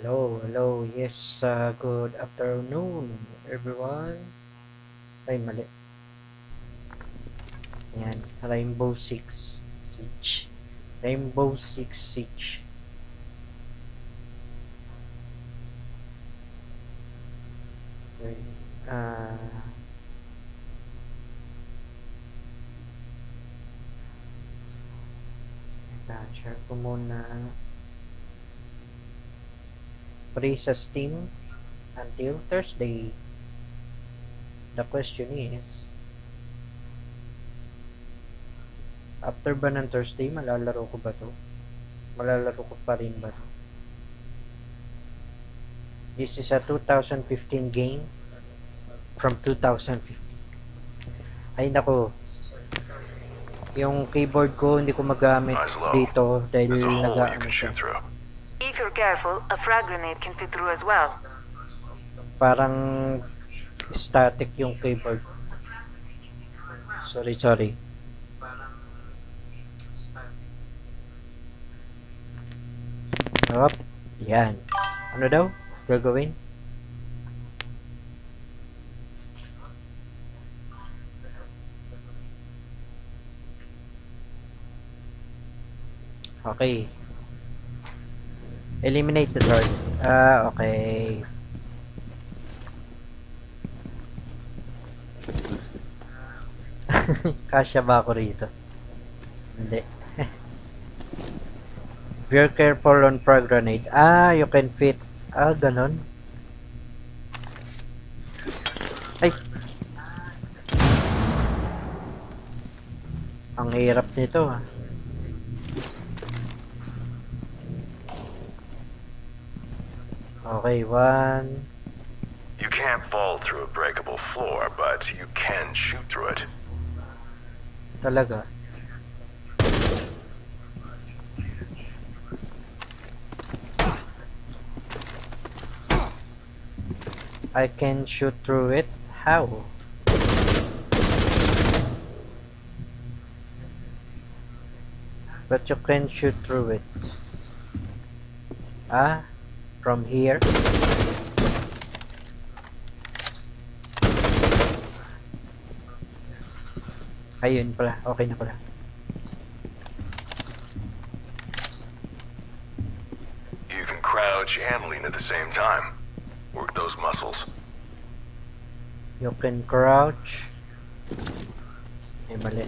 Hello, yes, good afternoon, everyone. Ay, mali. Yan, Rainbow Six Siege. Rainbow Six Siege. Okay. Share ko muna. Free sa Steam until Thursday. The question is, after ba ng Thursday, malalaro ko ba to? Malalaro ko pa rin ba to? This is a 2015 game from 2015. Ay nako, yung keyboard ko hindi ko magamit dito dahil nag-aano siya. If you're careful, a frag grenade can fit through as well. Parang static yung keyboard. Sorry. Hop, yan. Ano daw gagawin? Okay. Eliminate the target. Okay. Kasya ba ako rito? Hindi. If you're careful on frag grenade. You can fit. Ganon. Ay. Ang hirap nito, ha. Okay, one. You can't fall through a breakable floor, but you can shoot through it. Talaga. I can shoot through it? How? But you can shoot through it. From here? Ayun pala, okay na pala. You can crouch and lean at the same time. Work those muscles. You can crouch. Ay, mali.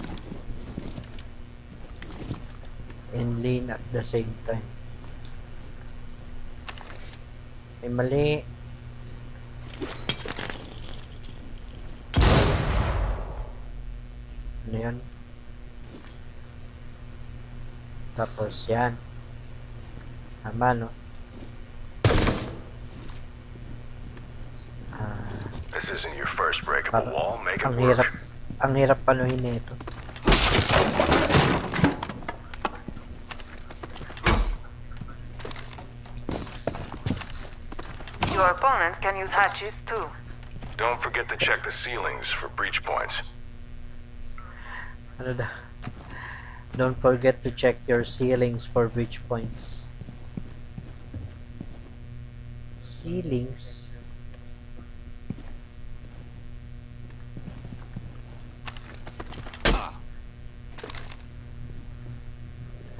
And lean at the same time. Ay, mali. Ano yan? Tapos yan. Tama, no? This isn't your first breakable wall. Make it work. Ang hirap panuhin nito. Your opponents can use hatches too. Don't forget to check the ceilings for breach points. Ano da? Don't forget to check your ceilings for breach points. Ceilings?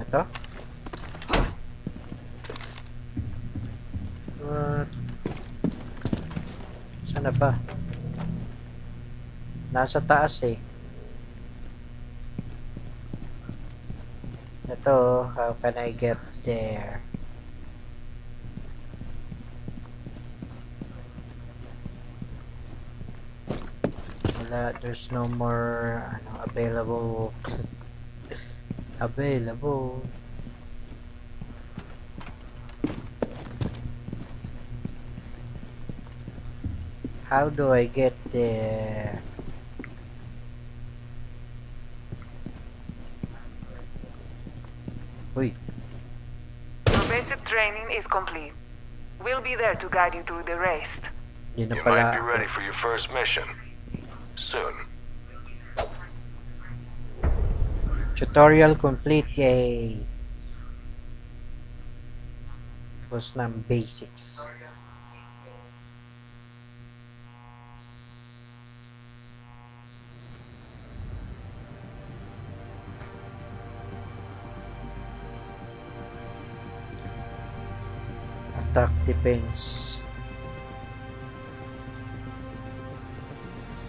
Ito? What? Sana ba? Nasa taas eh. Ito, how can I get there? Wala, there's no more available. Available. How do I get there? Uy. Your basic training is complete. We'll be there to guide you through the rest. You might be ready for your first mission soon. Tutorial complete, yay! Tapos ng basics. Attack defense.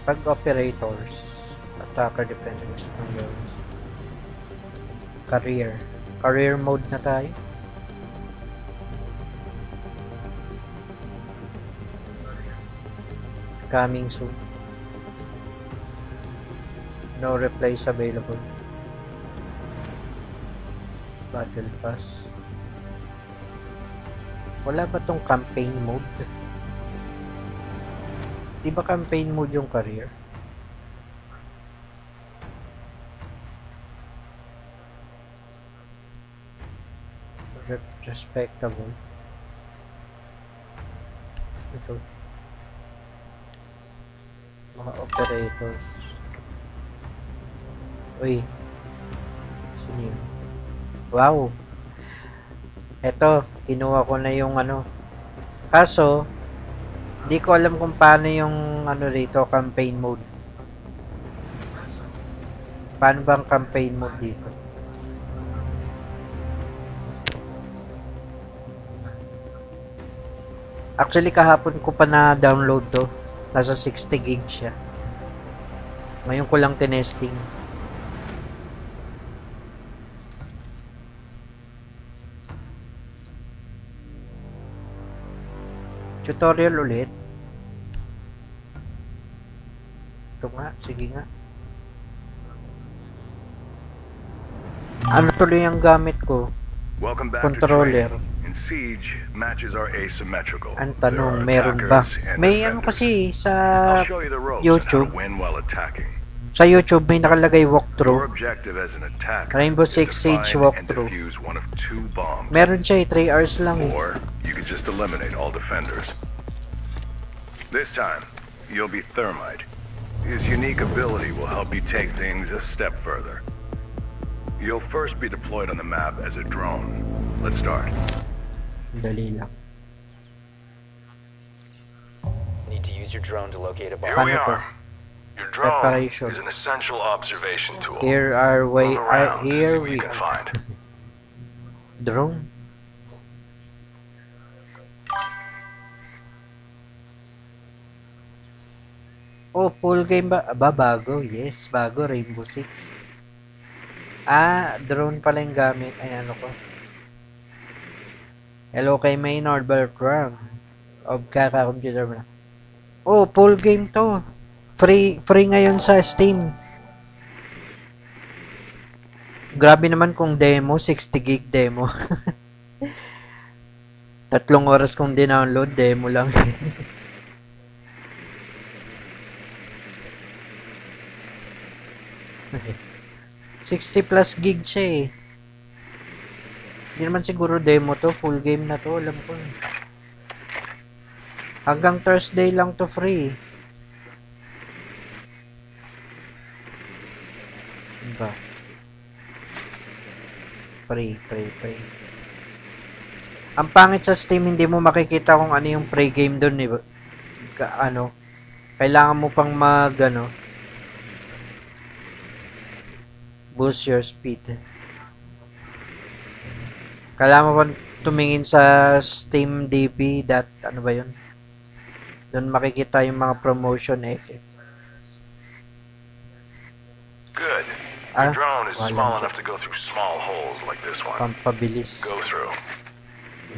Pag operators, attacker defense responders. Career mode na tayo. Coming soon. No replies available. Battle Pass. Wala ba tong campaign mode? Di ba campaign mode yung career? Respectable. Ito. Mga operators. Uy. Sino yun? Wow. Eto, kinuha ko na yung ano. Kaso, di ko alam kung paano yung ano rito, campaign mode. Paano bang campaign mode dito? Actually, kahapon ko pa na-download to. Nasa 60 gig siya. Ngayon ko lang tinesting. Tutorial ulit. Ito nga, sige nga. Ano tuloy ang gamit ko? Welcome back Controller. to training. In Siege, matches are asymmetrical. Ang There tanong, are meron ba? attackers and May ano defenders. kasi sa I'll show you the ropes on how YouTube. to win while attacking. Sa YouTube may nakalagay Your walkthrough. objective as an attacker Rainbow is Six to Siege find walkthrough. and defuse one of 2 bombs. Meron siya 3 hours lang eh. Or you could just eliminate all defenders. This time, you'll be Thermite. His unique ability will help you take things a step further. You'll first be deployed on the map as a drone. Let's start. Dali lang. Need to use your drone to locate a Here bomb. we Paano to? are. Your drone Preparation. is an essential observation tool. Here are Move around, see here what we you can find. drone. Oh, full game ba? Aba, bago. Yes, bago. Rainbow Six. Ah, drone pala yung gamit. Ay, ano ko. Hello kay Maynard Bertram. Of kaka-computer mo na. Oh, full game to. Free ngayon sa Steam. Grabe naman kung demo, 60 gig demo. 3 oras kong dinownload, demo lang. $60 plus gig siya eh. Hindi naman siguro demo to, full game na to, alam ko. Hanggang Thursday lang to free. Ba? Free. Ang pangit sa Steam, hindi mo makikita kung ano yung pre-game doon, eh. Ano, kailangan mo pang boost your speed. Kailangan mo pang tumingin sa Steam DB ano ba yun? Doon makikita yung mga promotion Good. Ah, Your drone is wala small dyan. enough to go through small holes like this one. Pampabilis. Go through.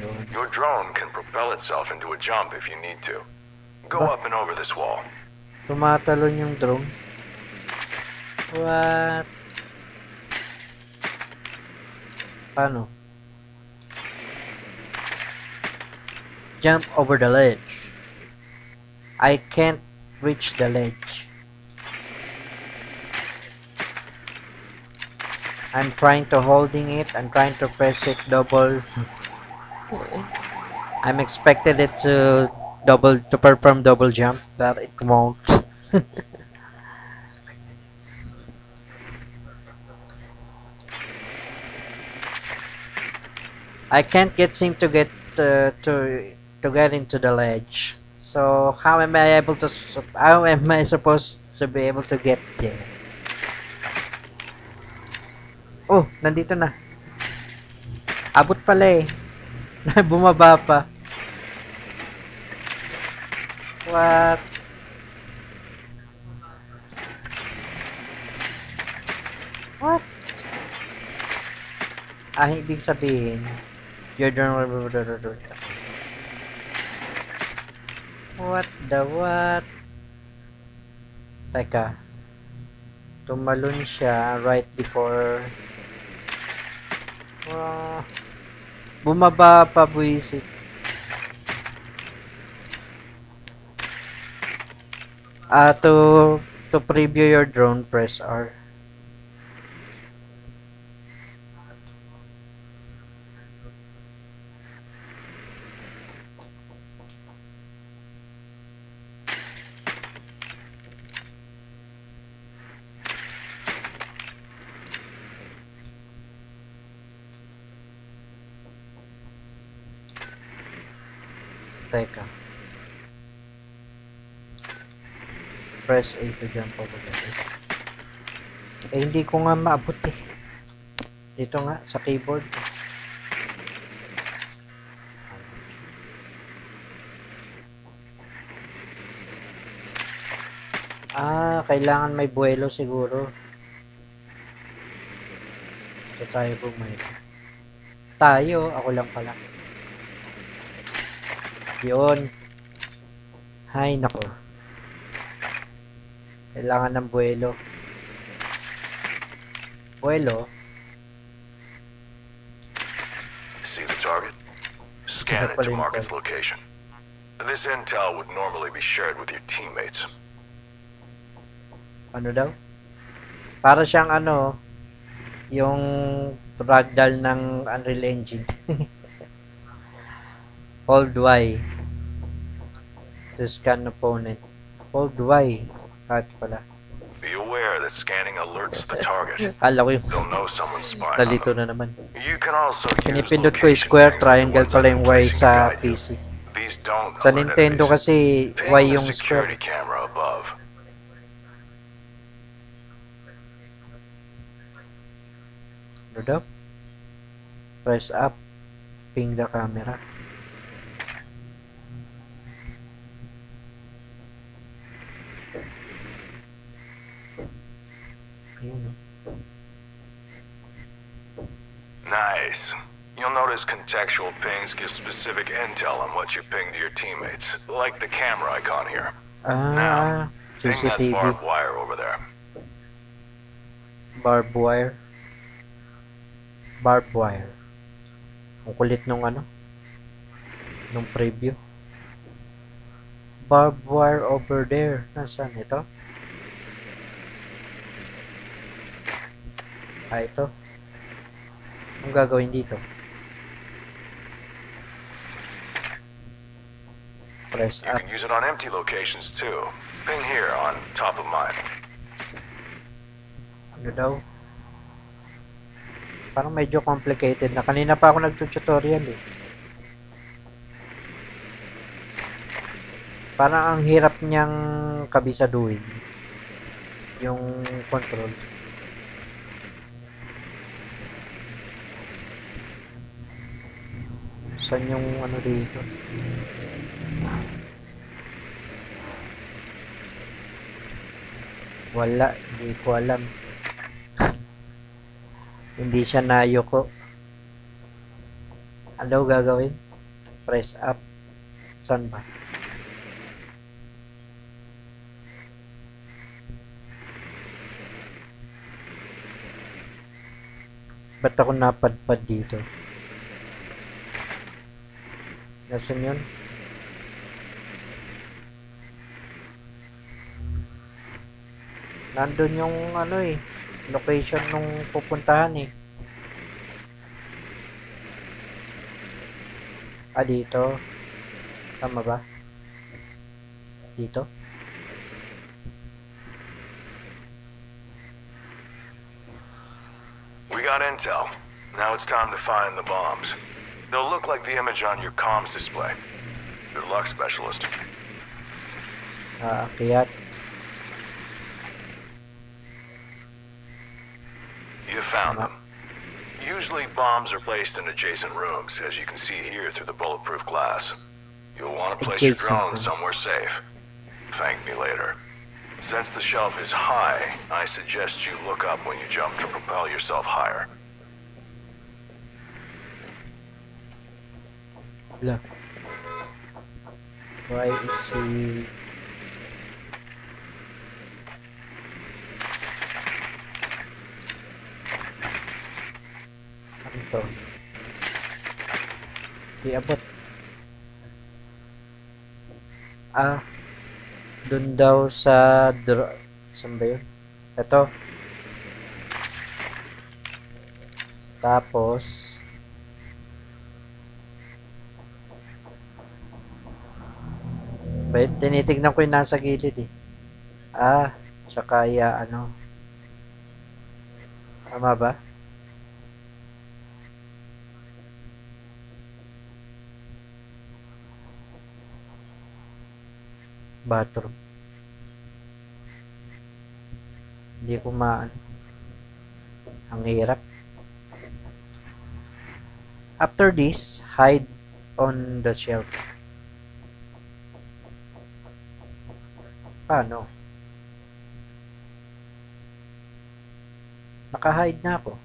Yun. Your drone can propel itself into a jump if you need to. Go Ba? up and over this wall. Tumatalon yung drone. What? Paano? Jump over the ledge. I can't reach the ledge. I'm trying to holding it. I'm trying to press it double. I'm expected it to perform double jump, but it won't. I can't seem to get to get into the ledge. So how am I able to? How am I supposed to be able to get there? Oh, nandito na. Abot pala eh. Bumaba pa. What? What? Ibig sabihin, you're done. What the what? Teka. Tumalon siya right before. Bumaba pa, buisit. To preview your drone, press R. Teka. Press A to jump over there. Hindi ko nga maabot eh. Dito nga, sa keyboard. Kailangan may buwelo siguro. Ito tayo bumili. Ako lang pala. Yun. Hay nako. Kailangan ng buwelo. See the target? Scan it to mark its location. This intel would normally be shared with your teammates. Ano daw? Para siyang yung ragdoll ng Unreal Engine. Hold Y to scan opponent. Hold Y. Pala. Be aware that scanning alerts the target. Kala ko yung They'll know someone's spying on nalito them. na naman. You can also use Pinipindot ko yung location square, rings as triangle the pala ones yung on Y place to sa guide you. PC. These don't Sa alert Nintendo enemies. kasi Ping Y the yung security square. camera above. Load up. Press up. Ping the camera. Ayun. Nice. You'll notice contextual pings give specific intel on what you ping to your teammates, like the camera icon here. Now, ping that CCTV. barbed wire over there. Barbed wire. Ang kulit nung nung preview. Barbed wire over there. Nasaan ito? Ito. Anong gagawin dito? Press You up. can use it on empty locations too. Ping here on top of mine. Ano daw? Parang medyo complicated na. Kanina pa ako nagtututorial eh. Parang ang hirap niyang kabisaduhin. Yung control. Saan yung dito? Wala, hindi ko alam. Hindi siya nayoko. Ano gagawin? Press up. Saan ba? Ba't ako napadpad dito? Nasaan yun? Nandun yung location nung pupuntahan eh. Dito. Tama ba? Dito? We got intel. Now it's time to find the bombs. They'll look like the image on your comms display. Good luck, Specialist. Aakyat. You found them. Usually bombs are placed in adjacent rooms, as you can see here through the bulletproof glass. You'll want to place your Adjacent drone room. somewhere safe. Thank me later. Since the shelf is high, I suggest you look up when you jump to propel yourself higher. Wala. Why is he... Ano to? Di abot. Dun daw sa... Saan ba yun? Ito. Tapos... Tinitignan ko yung nasa gilid eh. Siya kaya ano. Tama ba? Bathroom. Hindi ko maano. Ang hirap. After this, hide on the shelf. Paano? Naka-hide na ako.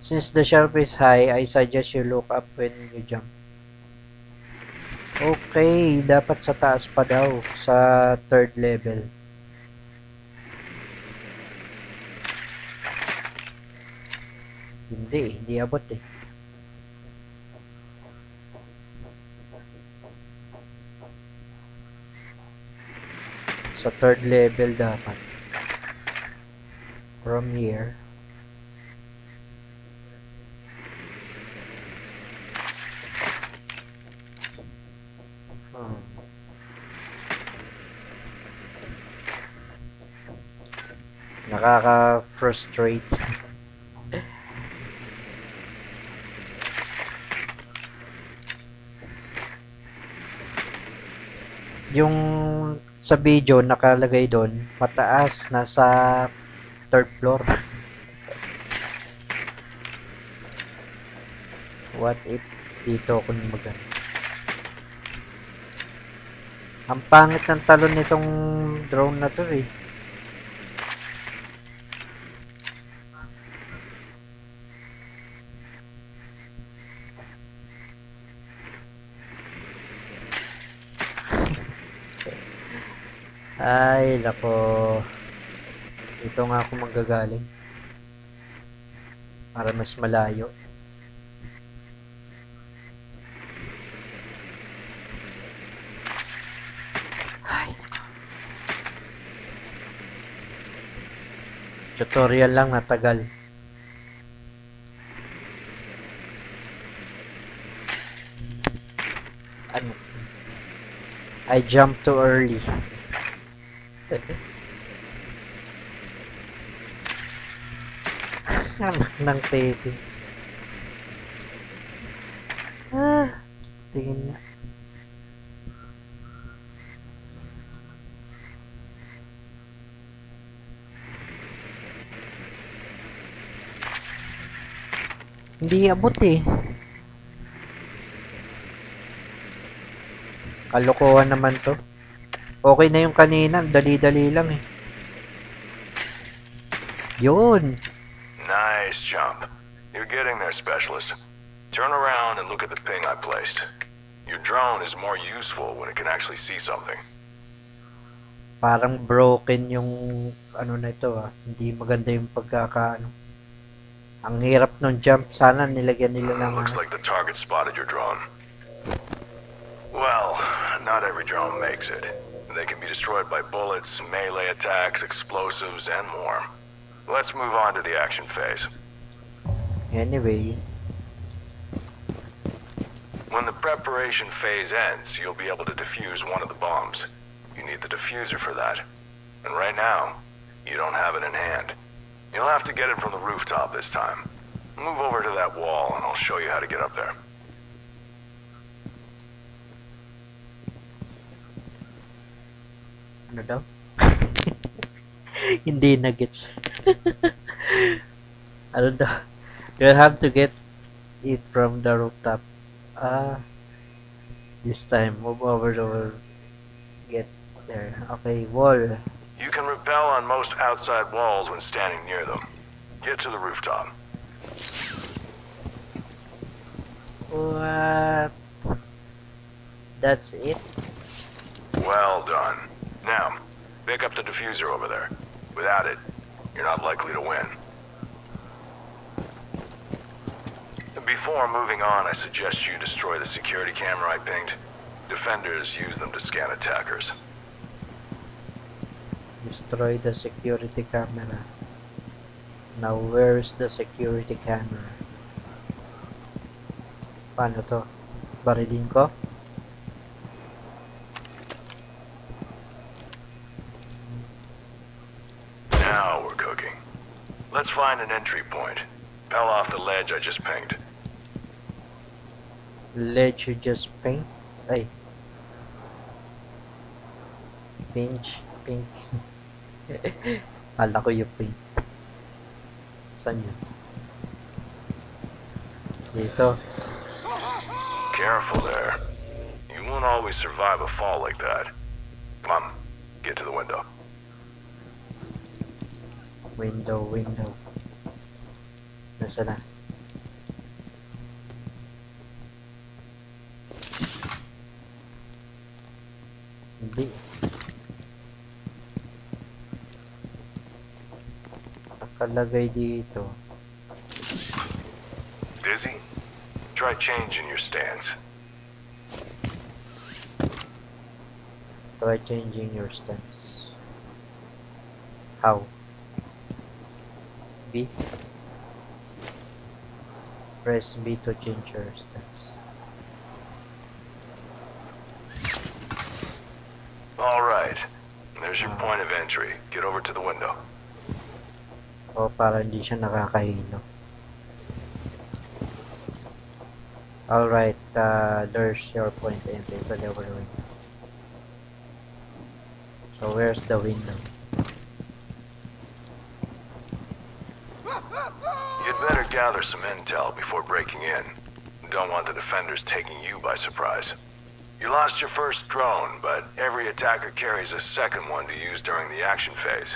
Since the shelf is high, I suggest you look up when you jump. Okay, dapat sa taas pa daw, sa 3rd level. Hindi abot eh. Sa 3rd level dapat. From here. Nakaka-frustrate. Yung sa video nakalagay doon, mataas, nasa 3rd floor. What if dito ako mag-ano? Ang pangit ng talon nitong drone na to eh. Ay, lako. Ito nga ako manggagaling. Para mas malayo. Ay. Tutorial lang natagal. Ano? I jumped too early. Anak ng tete. Tingin nga. Hindi abot eh. Kalokohan naman to. Okay na yung kanina, dali-dali lang eh. Yun. Nice jump. You're getting there, Specialist. Turn around and look at the ping I placed. Your drone is more useful when it can actually see something. Parang broken yung ano na ito ah. Hindi maganda yung pagkakaano. Ang hirap nung jump. Sana nilagyan nila ng... Looks like the target spotted your drone. Well, not every drone makes it. They can be destroyed by bullets, melee attacks, explosives, and more. Let's move on to the action phase. Anyway. When the preparation phase ends, you'll be able to defuse one of the bombs. You need the diffuser for that. And right now, you don't have it in hand. You'll have to get it from the rooftop this time. Move over to that wall and I'll show you how to get up there. Ano daw? Hindi na gets. Ano daw? You'll have to get it from the rooftop. This time, move over to get there. Okay, wall. You can rappel on most outside walls when standing near them. Get to the rooftop. What? That's it? Well done. Now, pick up the diffuser over there. Without it, you're not likely to win. Before moving on, I suggest you destroy the security camera I pinged. Defenders use them to scan attackers. Destroy the security camera. Now, where's the security camera? Paano to? Barilin ko? Now we're cooking. Let's find an entry point. Pell off the ledge I just pinged. Ledge you just paint? Ay. Pinch. Pink. Kala ko yung paint. Saan yun? Dito. Careful there. You won't always survive a fall like that. Come on, get to the window. Window. Nasa na? Hindi. Nakalagay dito. Dizzy? Try changing your stance. Try changing your stance. How? B? Press B to change your stance. Alright. There's your point of entry. Get over to the window. O, para hindi siya nakakahilo. Alright, there's your point of entry. Over the window. So, where's the window? You'd better gather some intel before breaking in. Don't want the defenders taking you by surprise. You lost your first drone, but every attacker carries a second one to use during the action phase.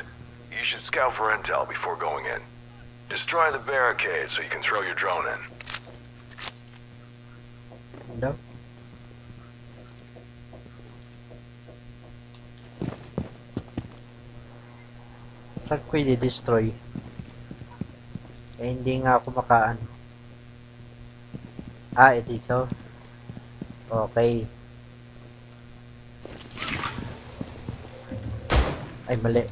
You should scout for intel before going in. Destroy the barricade so you can throw your drone in. Window? Saan ko i-destroy? Eh, hindi nga ako makaan. Dito. Okay. Ay, mali.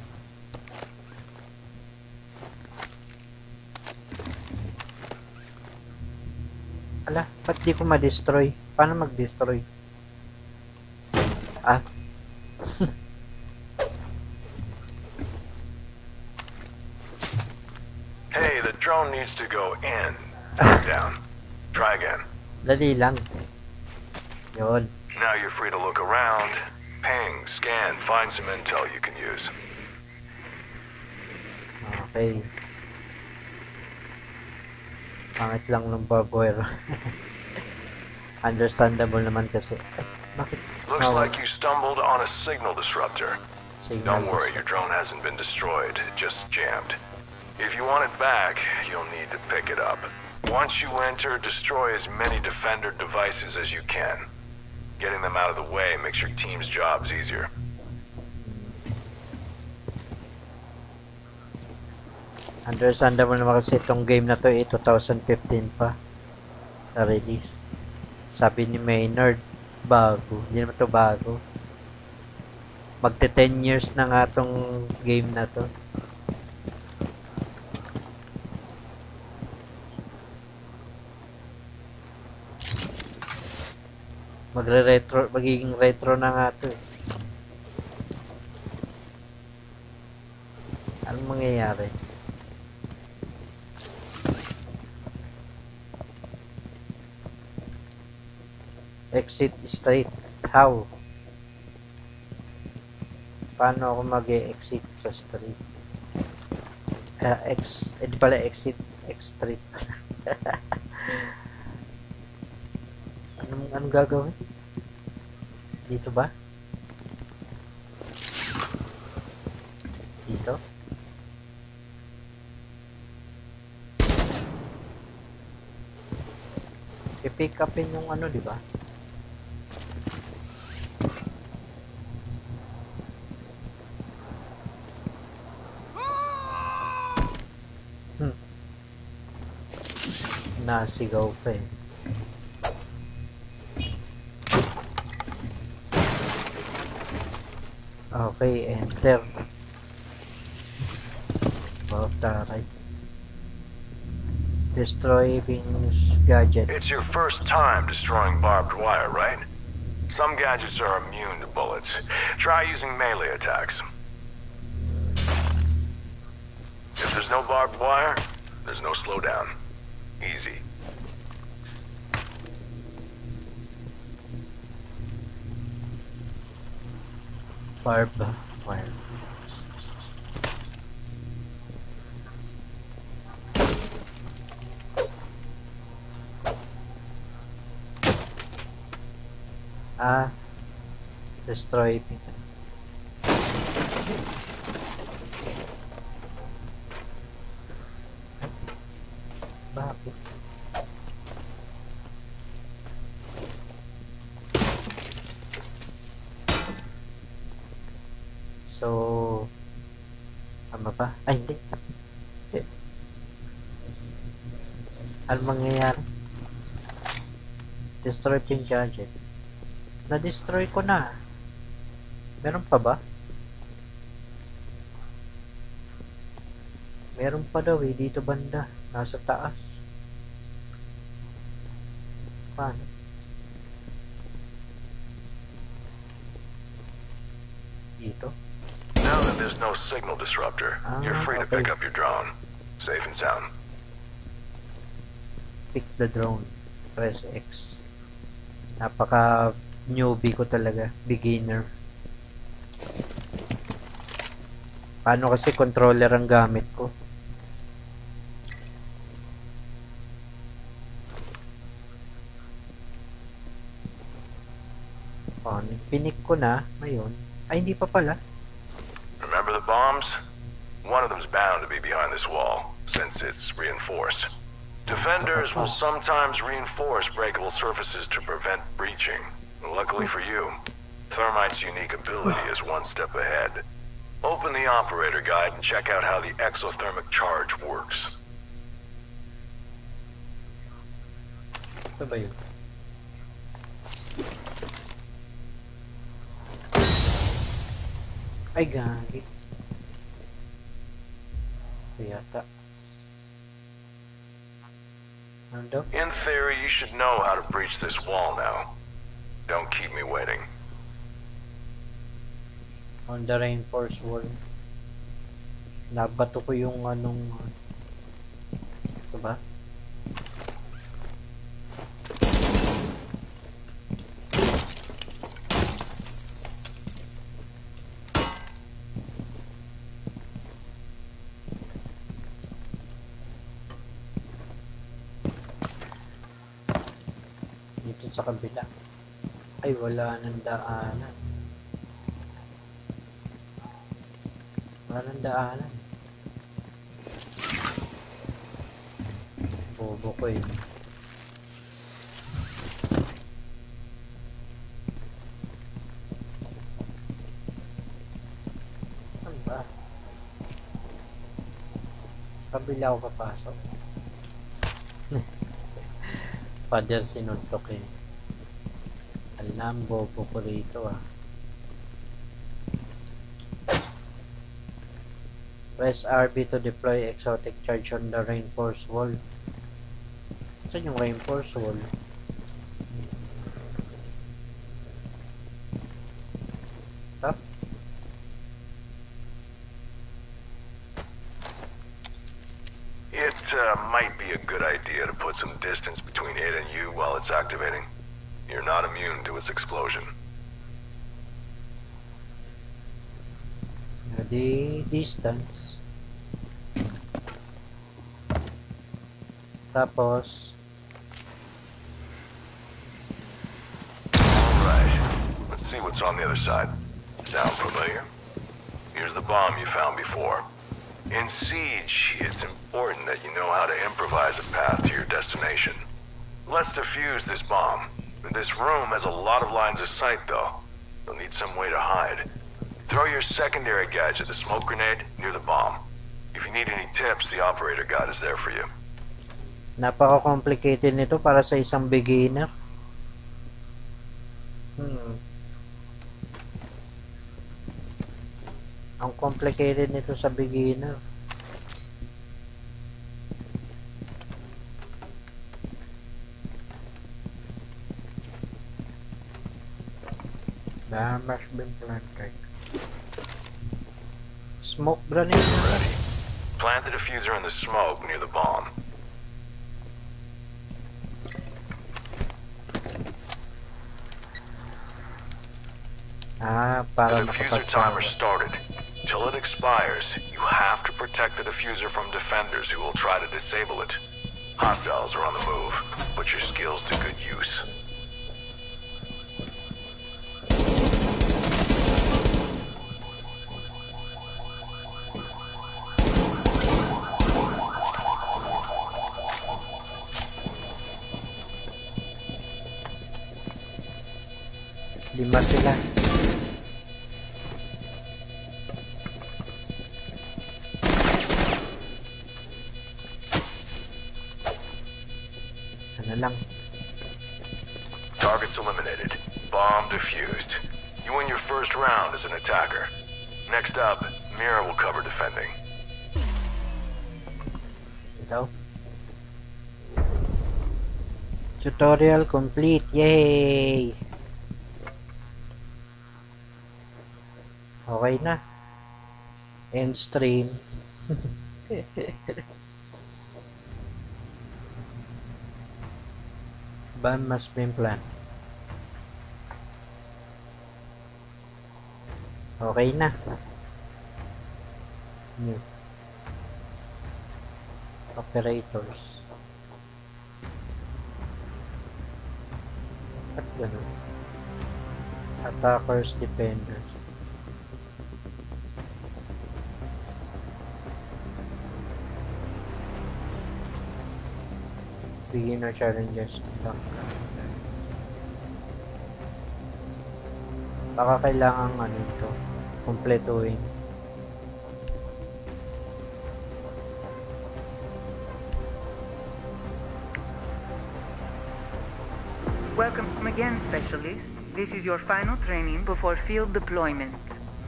Ala, ba't di ko ma-destroy? Paano mag-destroy? Hey, the drone needs to go in, not down. Try again. Dali lang. Yun. Now you're free to look around, ping, scan, find some intel you can use. Okay. Pangit lang ng barbware. Understandable naman kasi. Bakit? Looks like you stumbled on a signal disruptor. Signal Don't worry, your drone hasn't been destroyed, it just jammed. If you want it back, you'll need to pick it up. Once you enter, destroy as many defender devices as you can. Getting them out of the way makes your team's jobs easier. Understandable naman kasi itong game na to 2015 pa na release. Sabi ni Maynard, bago. Hindi naman to bago. Magte 10 years na nga tong game na to. Magiging retro na nga to. Anong mangyayari? Exit straight. How? Paano ako mag-exit sa street? Di pala exit. Street. Anong gagawin? Dito ba? Dito? I-pick upin yung ano, di ba? Nasigaw pa eh. Okay, enter. About the right. Destroy Venus gadget. It's your first time destroying barbed wire, right? Some gadgets are immune to bullets. Try using melee attacks. If there's no barbed wire, there's no slowdown. Easy. Barbed wire. Destroy people. Bakit? So, ano ba? Ay, hindi. Ano mangyayari? Destroy yung gadget. Na-destroy ko na. Meron pa ba? Meron pa daw eh, dito banda. Nasa taas. Paano? Dito? Now that there's no signal disruptor, you're free to okay. pick up your drone. Safe and sound. Pick the drone. Press X. Napaka newbie ko talaga. Beginner. Paano kasi controller ang gamit ko? Paano? Pinik ko na. Ngayon. Ay, hindi pa pala. Remember the bombs? One of them's bound to be behind this wall, since it's reinforced. Defenders will sometimes reinforce breakable surfaces to prevent breaching. Luckily for you, Thermite's unique ability is one step ahead. Open the operator guide and check out how the exothermic charge works. Ito ba yun? Ay, gagi. Ito yata. Ano daw? In theory, you should know how to breach this wall now. Don't keep me waiting. On the reinforced wall. Nabato ko yung anong... Ito ba? Dito sa kabila. Ay, wala nang daanan. Wala nang daanan. Bobo ko yun. Ano ba? Kabila ako papasok. Father sinuntok eh. Alam, bobo ko rito ah. Press RB to deploy exotic charge on the reinforced wall. Saan yung reinforced wall? Tap? might be a good idea to put some distance between it and you while it's activating. You're not immune to its explosion. The distance. Tapos, Alright, let's see what's on the other side. Sound familiar? Here's the bomb you found before. In Siege, it's important that you know how to improvise a path to your destination. Let's defuse this bomb. This room has a lot of lines of sight, though. You'll need some way to hide. Throw your secondary gadget, the smoke grenade, near the bomb. If you need any tips, the operator guide is there for you. napaka-complicated nito para sa isang beginner. Ang complicated nito sa beginner. Bomb has been planted. Smoke grenade. Ready. Plant the diffuser in the smoke near the bomb. Para The diffuser timer started. Till it expires, you have to protect the diffuser from defenders who will try to disable it. Hostiles are on the move. Put your skills to good use. Lima sila. Ano lang. Targets eliminated. Bomb defused. You win your first round as an attacker. Next up, Mira will cover defending. Ito. Tutorial complete. Yay! Okay na. End stream. Bomb must be planted. Okay na. New. Operators. At ganun. Attackers, defenders. Beginner challenges. Baka kailangan ano ito, kumpletuhin. Welcome again, Specialist. This is your final training before field deployment.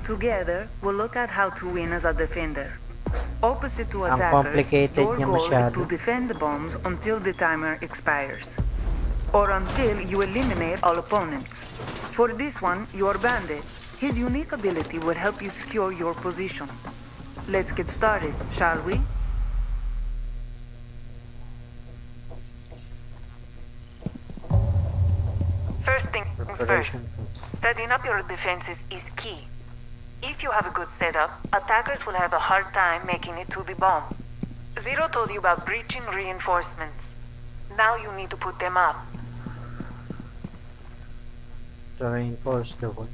Together, we'll look at how to win as a defender. Opposite to Ang attackers, complicated your niya goal is masyado. to defend the bombs until the timer expires. Or until you eliminate all opponents. For this one, you're Bandit. His unique ability will help you secure your position. Let's get started, shall we? First things first. Preparation. Setting up your defenses is key. If you have a good setup, attackers will have a hard time making it to the bomb. Zero told you about breaching reinforcements. Now you need to put them up. To reinforce the wall.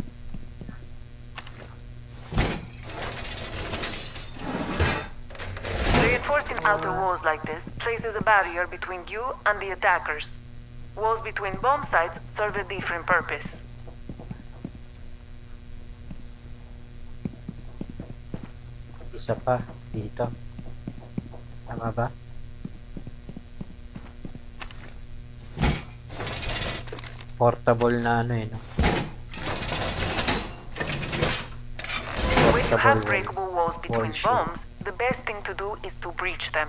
Reinforcing outer walls like this places a barrier between you and the attackers. Walls between bomb sites serve a different purpose. Isa pa dito. Tama ba? Portable na ano eh, no? When you have Portable breakable walls between shield. bombs, the best thing to do is to breach them.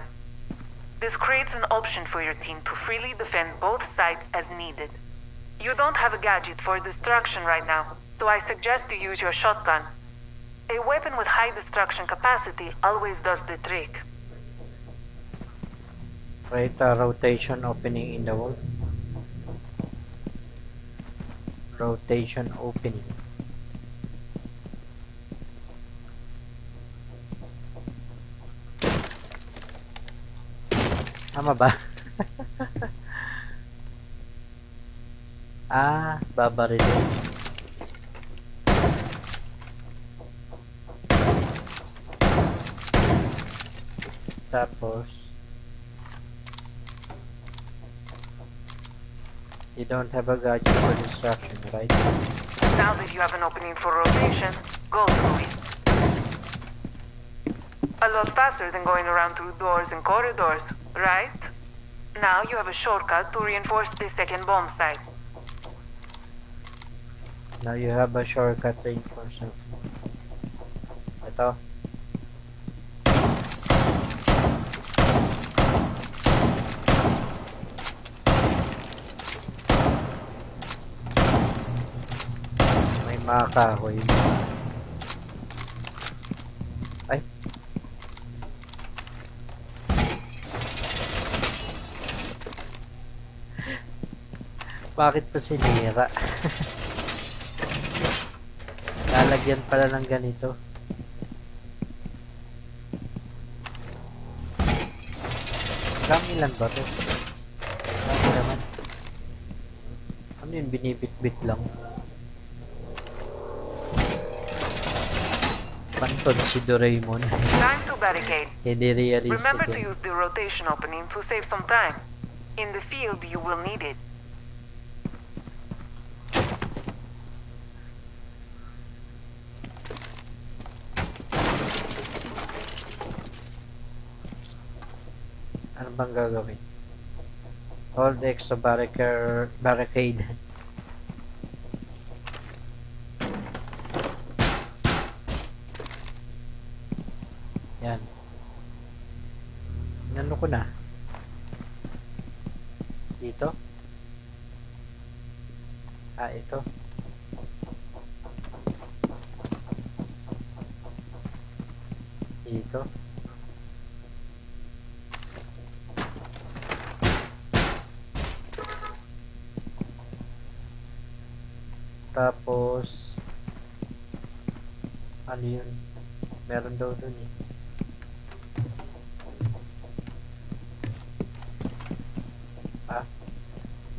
This creates an option for your team to freely defend both sides as needed. You don't have a gadget for destruction right now, so I suggest you use your shotgun. A weapon with high destruction capacity always does the trick. Right, rotation opening in the wall. Rotation opening. Tama ba? Babarilin. Tapos, you don't have a gadget for distraction, right? Now that you have an opening for rotation, go through it. A lot faster than going around through doors and corridors, right? Now you have a shortcut to reinforce the second bomb site. Now you have a shortcut to enforce it. Ito. May mga kahoy. Ay. Bakit pa sinira? Lalagyan pala ng ganito. Kamilan ba to? Kami naman. Ano yun? Binibit-bit lang. Panton si Doraemon. Time to barricade. Hindi realistic Remember to yan. use the rotation opening to save some time. In the field, you will need it. Ano bang gagawin? Hold X to barricade. Yan. Inano ko na. Dito. Ito. Dito. Tapos ano yun? Meron daw dun eh.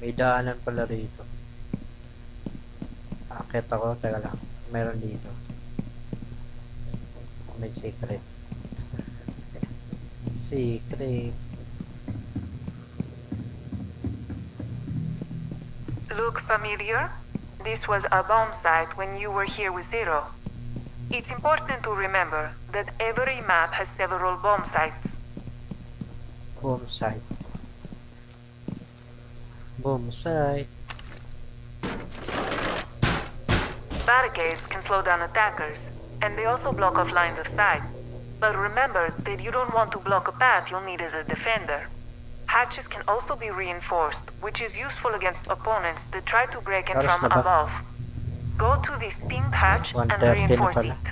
May daanan pala rito. Akit ako, teka lang. Meron dito. May secret. Secret. Look familiar? This was a bomb site when you were here with Zero. It's important to remember that every map has several bomb sites. Bomb site. Bomb site. Barricades can slow down attackers, and they also block off lines of sight. But remember that you don't want to block a path you'll need as a defender. Hatches can also be reinforced, which is useful against opponents that try to break in Oras from na ba? above. Go to this pink hatch and 1:30 na reinforce pala. it.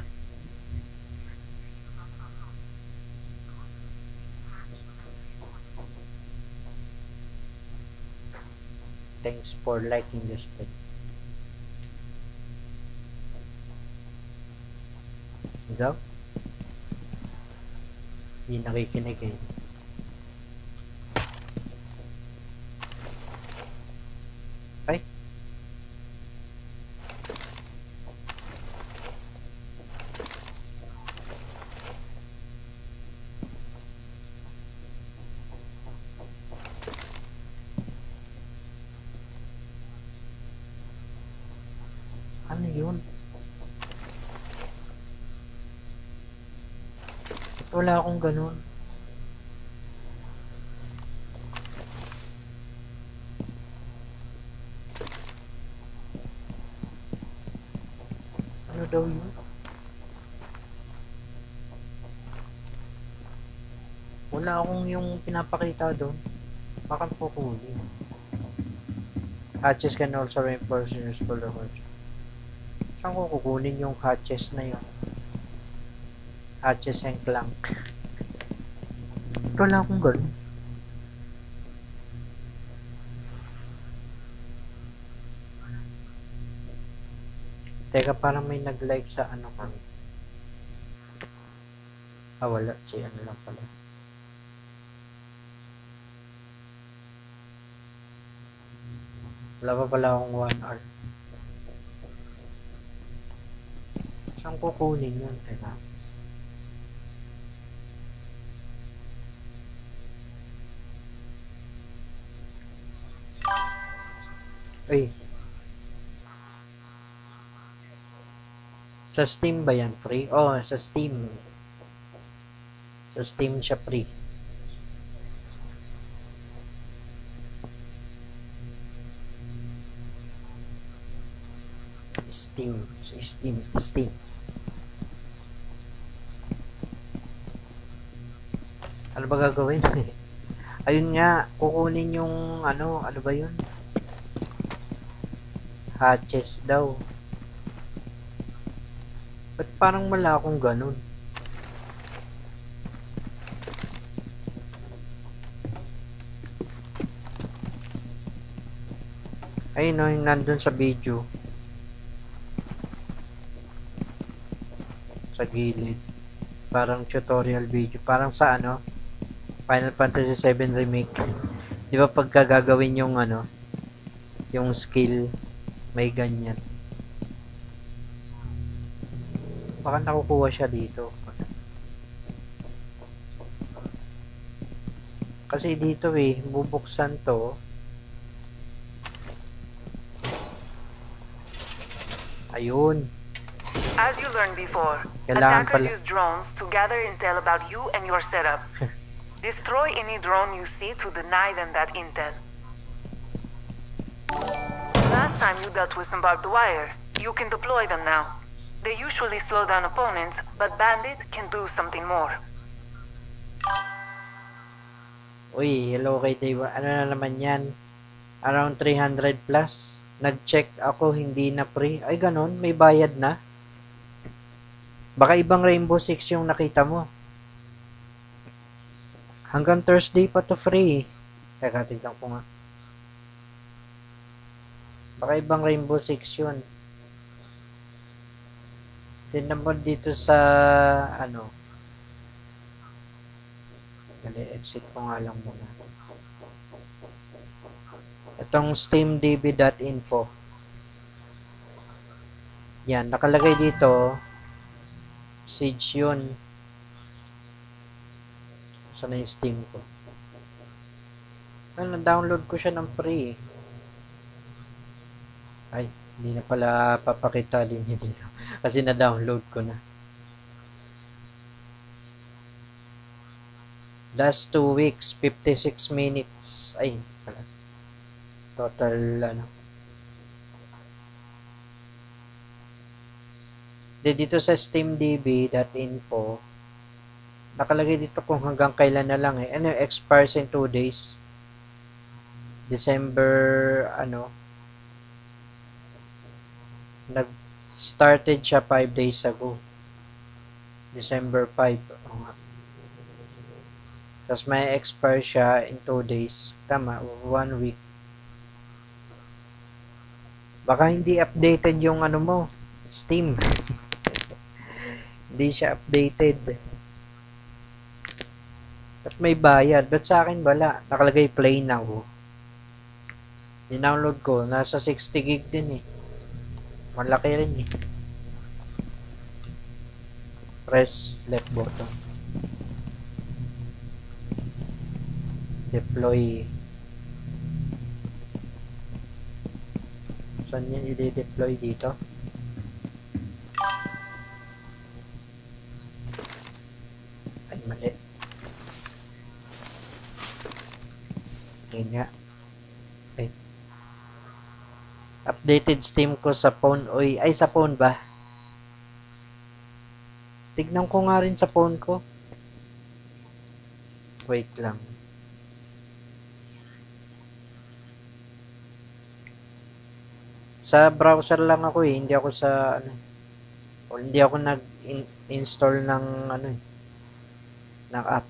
Thanks for liking this thing. Ikaw? Hindi nakikinig eh. Ay! Ano yun? Wala akong ganun. Ano daw yun? Wala akong yung pinapakita doon. Baka kukunin. Hatches can also reinforce your useful damage. Saan ko kukunin yung hatches na yun? Hatches and clank. Wala akong ganun. Teka, parang may nag-like sa ano ko. Ah, wala. Si ano lang pala. Wala pa pala akong 1 hour. Saan kukunin yun? Teka. Uy. Sa Steam ba yan? Free? Oh, sa Steam. Sa Steam siya free. Steam. Ano ba gagawin? Ayun nga, kukunin yung ano ba yun? Hatches daw. Ba't parang wala akong ganun? Ayun no, yung nandun sa video. Sa gilid. Parang tutorial video. Parang sa ano, Final Fantasy 7 Remake. Di ba pagka gagawin yung ano, yung skill, may ganyan. Baka nakukuha siya dito. Kasi dito bubuksan to. Ayun. As you learned before, Kailangan attackers pala. use drones to gather intel about you and your setup. Destroy any drone you see to deny them that intel. Last time you dealt with some barbed wire. You can deploy them now. They usually slow down opponents, but Bandit can do something more. Uy, hello kay Dave. Ano na naman yan? Around 300 plus. Nag-check ako, hindi na free. Ay, ganun. May bayad na. Baka ibang Rainbow Six yung nakita mo. Hanggang Thursday pa to free. Teka, tignan ko nga. Baka ibang Rainbow Six yun. Tignan mo dito sa ano. Exit ko nga lang muna. Itong steamdb.info. Yan, nakalagay dito. Siege yun. Saan na yung Steam ko? Well, na-download ko siya ng free. Ay, hindi na pala papakita din niya dito. Kasi na-download ko na. Last 2 weeks, 56 minutes. Ay, pala. Total, ano. Dito sa steamdb.info, nakalagay dito kung hanggang kailan na lang eh. Ano, expires in 2 days. December, ano, nag-started siya 5 days ago. December 5. Oh, nga. Tapos may expire siya in 2 days. Tama, 1 week. Baka hindi updated yung ano mo, Steam. Hindi siya updated. At may bayad. Ba't sa akin wala? Nakalagay play now. Dinownload ko. Nasa 60 gig din eh. Malaki rin eh. Press left button. Deploy. Saan yan i-deploy dito? Ay, mali. Yun nga. Ay. Updated Steam ko sa phone. Uy, ay sa phone ba? Tignan ko nga rin sa phone ko. Wait lang. Sa browser lang ako eh, hindi ako sa ano. O hindi ako nag-install ng ano eh, ng app.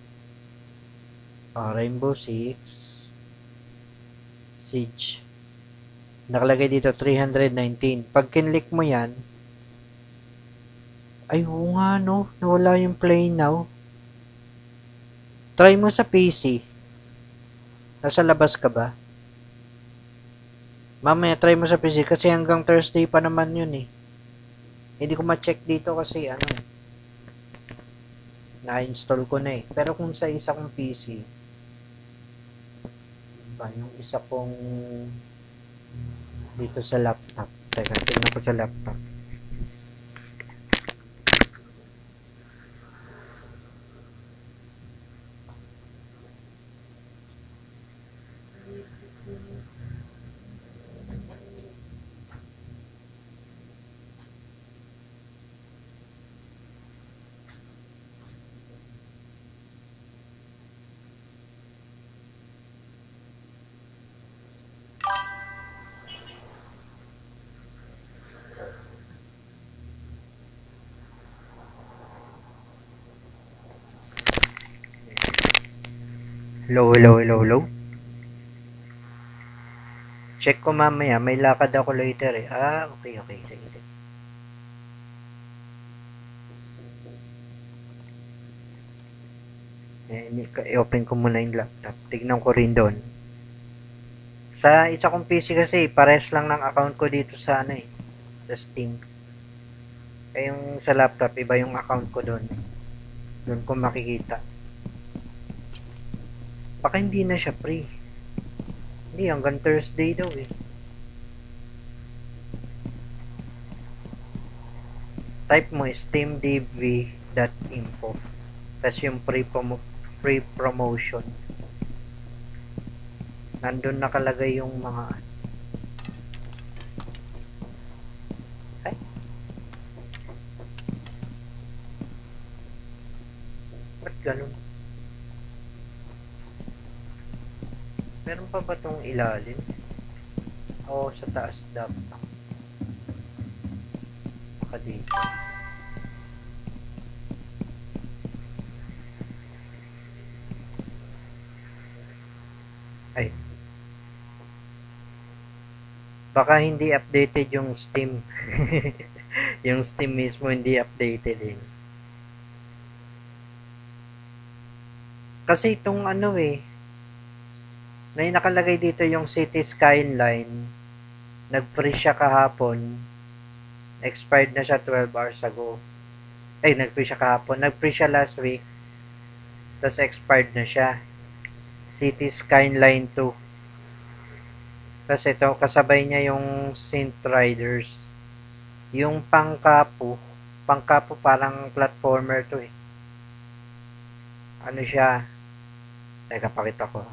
Rainbow Six Siege. Nakalagay dito 319. Pag kinlik mo yan, Ay, oo nga, no? Nawala yung play now. Try mo sa PC. Nasa labas ka ba? Mamaya, try mo sa PC kasi hanggang Thursday pa naman yun eh. Hindi ko ma-check dito kasi ano eh. Na-install ko na eh. Pero kung sa isa kong PC, ba, yung isa kong dito sa laptop. Teka, tingnan ko sa laptop. Hello, hello, hello, hello. Check ko mamaya. May lakad ako later eh. Ah, okay, okay. Sige, sige. I-open ko muna yung laptop. Tignan ko rin doon. Sa isa kong PC kasi, pares lang ng account ko dito sa ano eh. Sa Steam. Eh yung sa laptop, iba yung account ko doon. Doon ko makikita. Baka hindi na siya free. Hindi, hanggang Thursday daw eh. Type mo steamdb.info. Tapos yung free promotion. Nandun nakalagay yung mga ay. Ba't ganun? Meron pa ba tong ilalim? Oo, sa taas dapat. Baka dito. Ay. Baka hindi updated yung Steam. Yung Steam mismo hindi updated din. Kasi itong ano eh, may nakalagay dito yung City Skyline. Nag-free siya kahapon. Expired na siya 12 hours ago. Ay, nag-free siya kahapon. Nag-free siya last week. Tapos expired na siya. City Skyline 2. Tapos ito, kasabay niya yung Synth Riders. Yung pangkapo parang platformer to eh. Ano siya? Teka, pakita ko.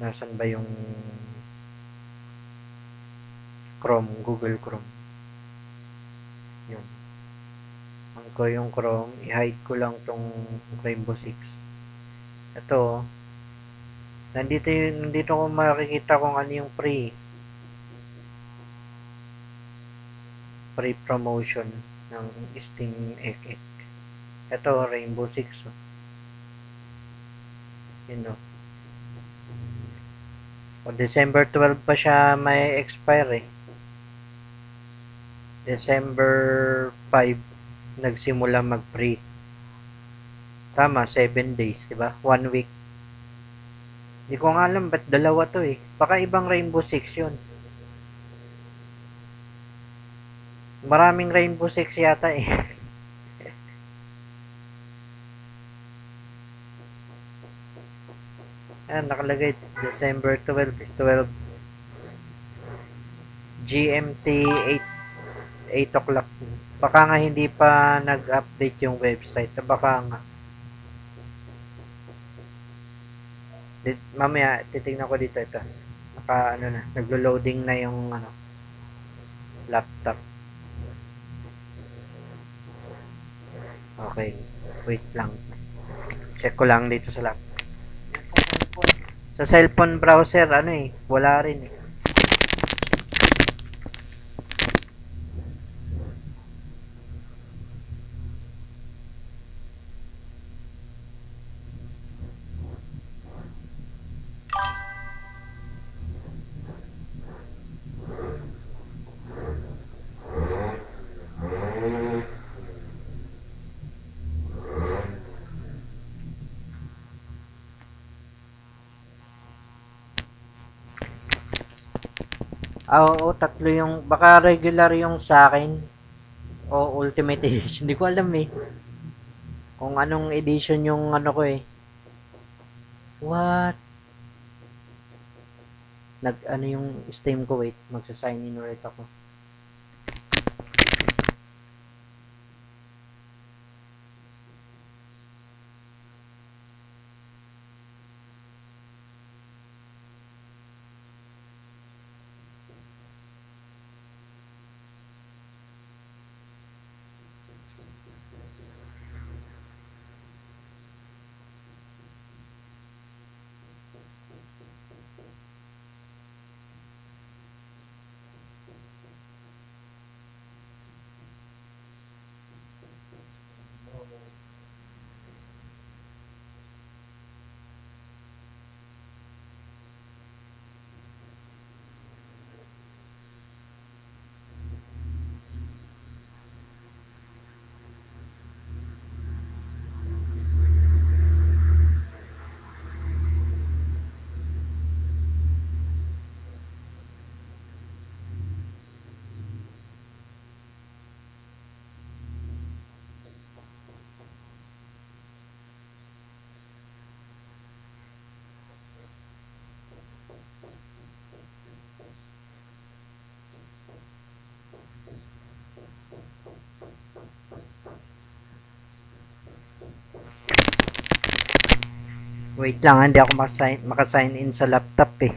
Nasaan ba yung Chrome, Google Chrome? Yun. Ang ko yung Chrome, i-hide ko lang tong Rainbow Six. Ito, nandito ko makikita kung ano yung free promotion ng Steam Ek. Ito, Rainbow Six. Yun o. O December 12 pa siya may expire eh. December 5 nagsimula mag-free. Tama, 7 days, diba? 1 week. Hindi ko nga alam ba't dalawa to eh. Baka ibang Rainbow Six yun. Maraming Rainbow Six yata eh. Ayan, nakalagay December 12 GMT 8 o'clock. Baka nga hindi pa nag-update yung website. Baka nga. Mamaya, titignan ko dito ito. Naglo-loading na yung laptop. Okay. Wait lang. Check ko lang dito sa laptop. Sa cellphone browser, wala rin eh. Ah, oo, tatlo yung, baka regular yung sa akin o Ultimate Edition. Hindi ko alam eh. Kung anong edition yung ano ko eh. What? Ano yung Steam ko, wait. Magsa-sign in ulit ako. Wait lang, hindi ako makasign in sa laptop eh.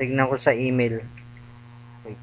Tignan ko sa email. Wait.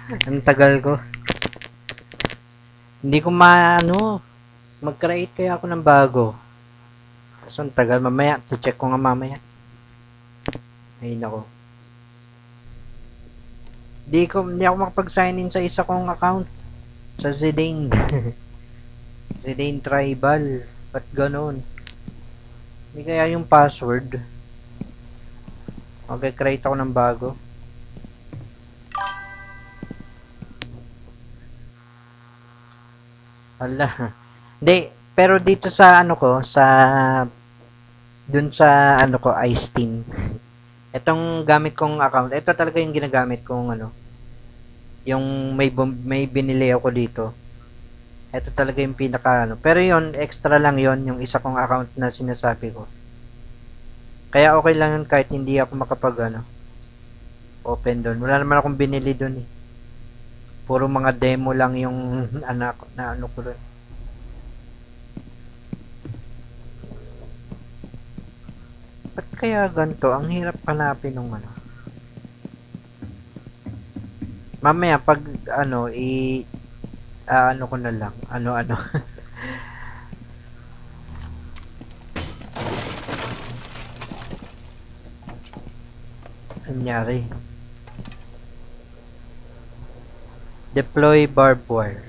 Ang tagal ko. Hindi ko maano. Mag-create kaya ako ng bago. So, ang tagal. Mamaya. To-check ko nga mamaya. Ay, nako. Hindi ako makapag-sign in sa isa kong account. Sa Zidane. Zidane Tribal. Ba't ganon? Hindi kaya yung password. Okay, create ako ng bago. Ala. Hindi, pero dito sa ano ko, dun sa ano ko, iSteam. Itong gamit kong account, ito talaga yung ginagamit kong ano, yung may binili ako dito. Ito talaga yung pinaka ano. Pero yon extra lang yon yung isa kong account na sinasabi ko. Kaya okay lang yun kahit hindi ako makapag ano, open doon. Wala naman akong binili doon eh. Puro mga demo lang yung anak na ano ko doon. Ba't kaya ganito? Ang hirap hanapin ng ano. Mamaya pag ano ano ko na lang. Ano. Anyari. Deploy barbed wire.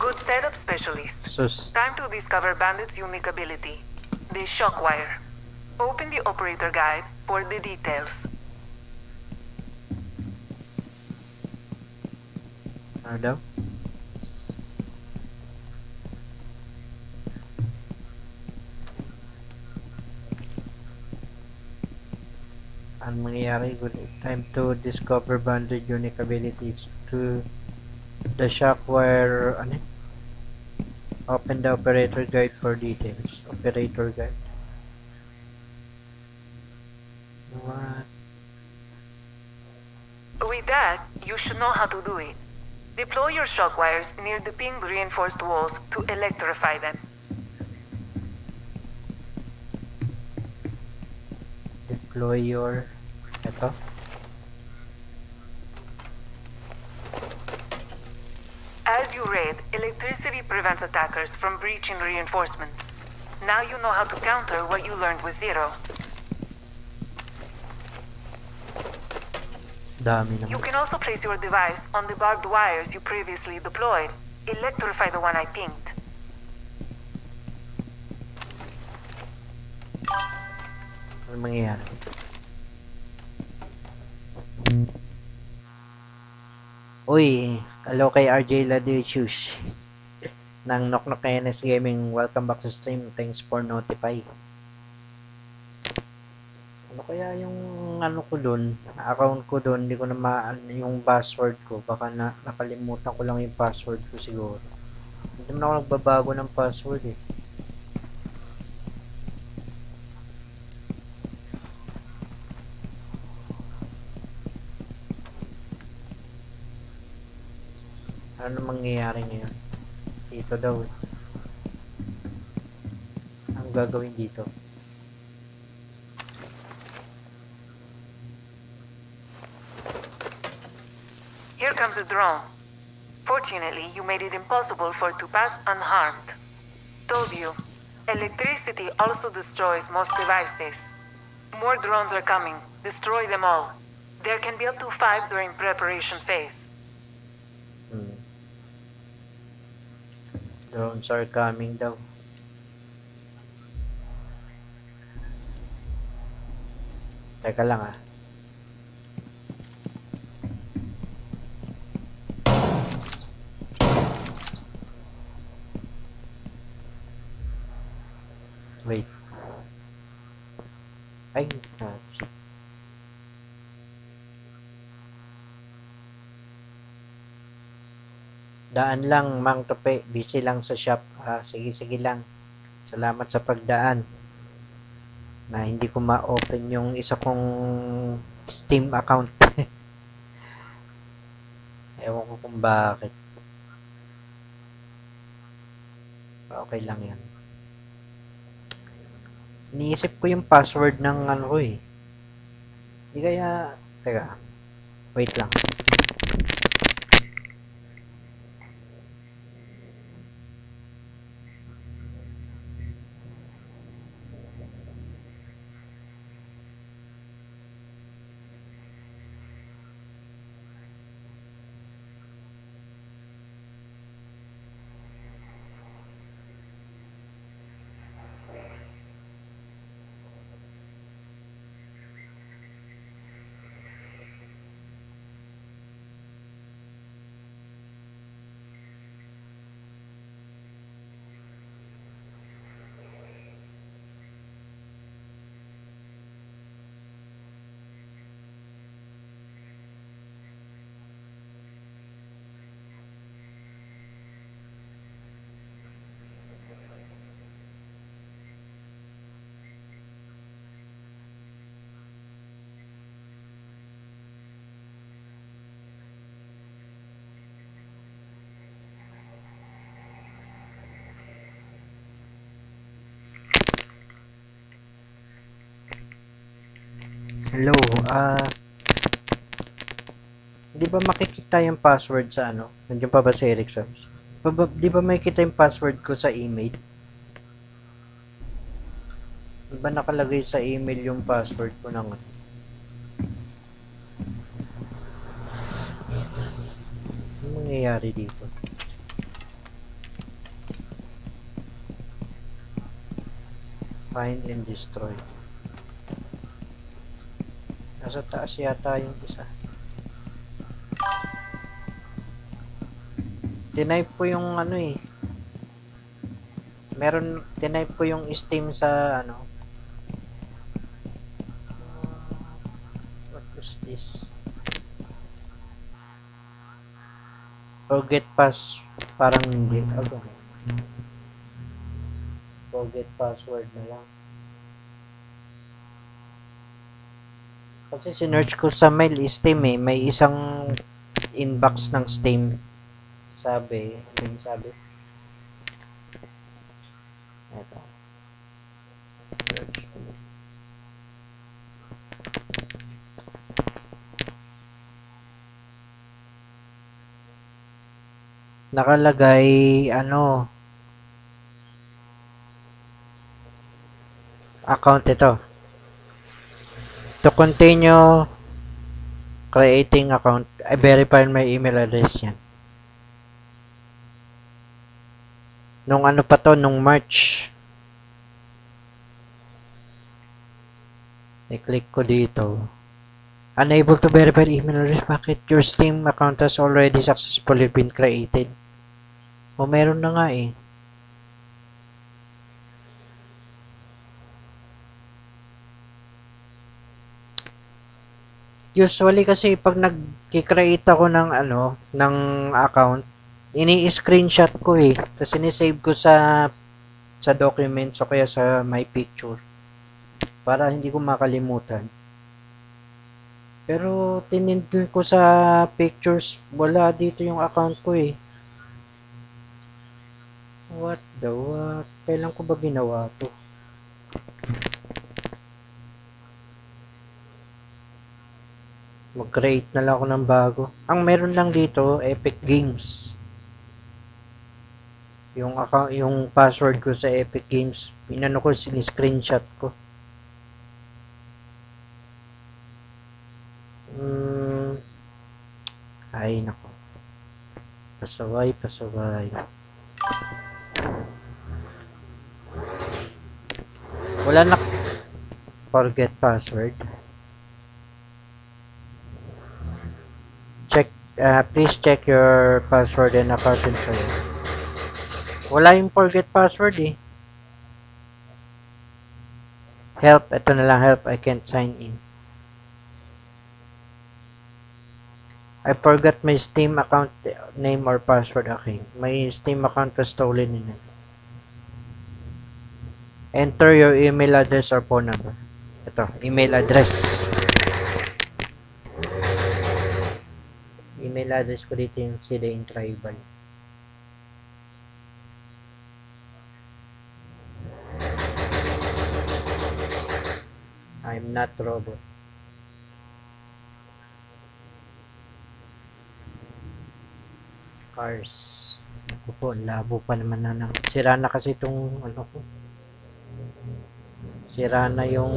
Good setup, specialist. Sus. Time to discover Bandit's unique ability, the shock wire. Open the operator guide for the details. Ano daw? Ang mangyayari, good time to discover banded unique abilities to the shockwire. Ano? Open the operator guide for details. Operator guide. What? With that, you should know how to do it. Deploy your shock wires near the pinged reinforced walls to electrify them. Deploy your... Ito? As you read, electricity prevents attackers from breaching reinforcements. Now you know how to counter what you learned with Zero. Dami You naman. can also place your device on the barbed wires you previously deployed. Electrify the one I pinged. Ano mangyayari? Uy, hello kay RJ Ladicious ng Knock Knock NS Gaming. Welcome back sa stream. Thanks for notify. Ano kaya yung ano ko dun, account ko dun, hindi ko na yung password ko. Baka nakalimutan ko lang yung password ko siguro. Hindi naman ako nagbabago ng password eh. Ano mangyayari ngayon? Dito daw eh. Ang gagawin dito? Here comes a drone. Fortunately, you made it impossible for it to pass unharmed. Told you, electricity also destroys most devices. More drones are coming. Destroy them all. There can be up to 5 during preparation phase. Drones are coming daw. Teka lang ah. Wait. Ay, nuts. Daan lang, Mang Tope. Busy lang sa shop. Sige lang. Salamat sa pagdaan. Na hindi ko ma-open yung isa kong Steam account. Ewan ko kung bakit. Okay lang yan. Iniisip ko yung password ng ano ko eh. Di kaya... Teka. Wait lang. Hello, di ba makikita yung password sa ano? Nandiyan pa ba si Erickson? Di ba makikita yung password ko sa email? Di ba nakalagay sa email yung password ko ng ano? Ano mangyayari dito? Find and destroy. Nasa taas yata yung isa. Tinype ko yung ano eh. Tinype ko yung Steam sa ano. What was this? Forget pass. Parang hindi. Forget password na lang. Kasi sinearch ko sa mail Steam eh. May isang inbox ng Steam. Sabi. Ano yung sabi? Ito. Search. Nakalagay, ano, account ito. To continue creating account, I verify my email address yan. Nung ano pa to, nung March. I-click ko dito. Unable to verify email address. Bakit? Your Steam account has already successfully been created. O meron na nga eh. Usually kasi pag nag-create ako ng ano, ng account, ini-screenshot ko eh. Tapos ini-save ko sa documents o kaya sa my picture. Para hindi ko makalimutan. Pero tinindin ko sa pictures, wala dito yung account ko eh. What the what? Kailan ko ba ginawa to? Mag-create na lang ako ng bago. Ang meron lang dito, Epic Games. Yung account, yung password ko sa Epic Games, pinano ko, screenshot ko. Ay, nako. Pasaway. Wala na. Forget password. Please check your password and account info. Wala yung forget password eh. Help. Ito na lang, help. I can't sign in. I forgot my Steam account name or password. Okay. My Steam account was stolen in it. Enter your email address or phone number. Ito, email address. Email address ko dito yung sila in tribal. I'm not robot. Cars. Ako po, labo pa naman na ng... Sira na kasi itong ano ko. Sira na yung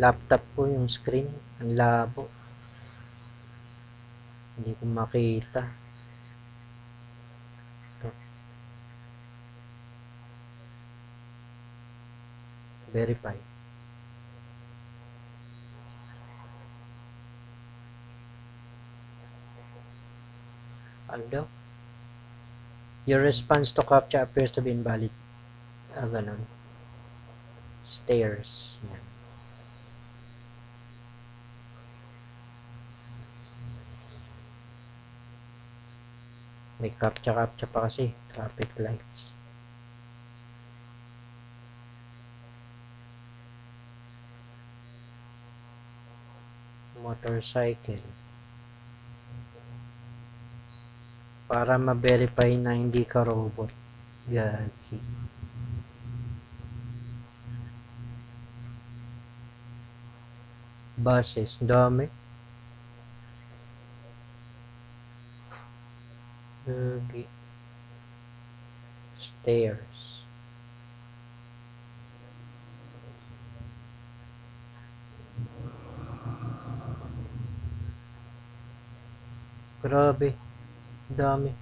laptop ko, yung screen. Ang labo. Hindi ko makita. Ito. Verify. Ano? Your response to CAPTCHA appears to be invalid. Ganun. Stairs. Yan. May CAPTCHA pa kasi. Traffic lights. Motorcycle. Para ma-verify na hindi ka robot. Gazi. Buses. Dami. Okay. Stairs. Grabe. Dami.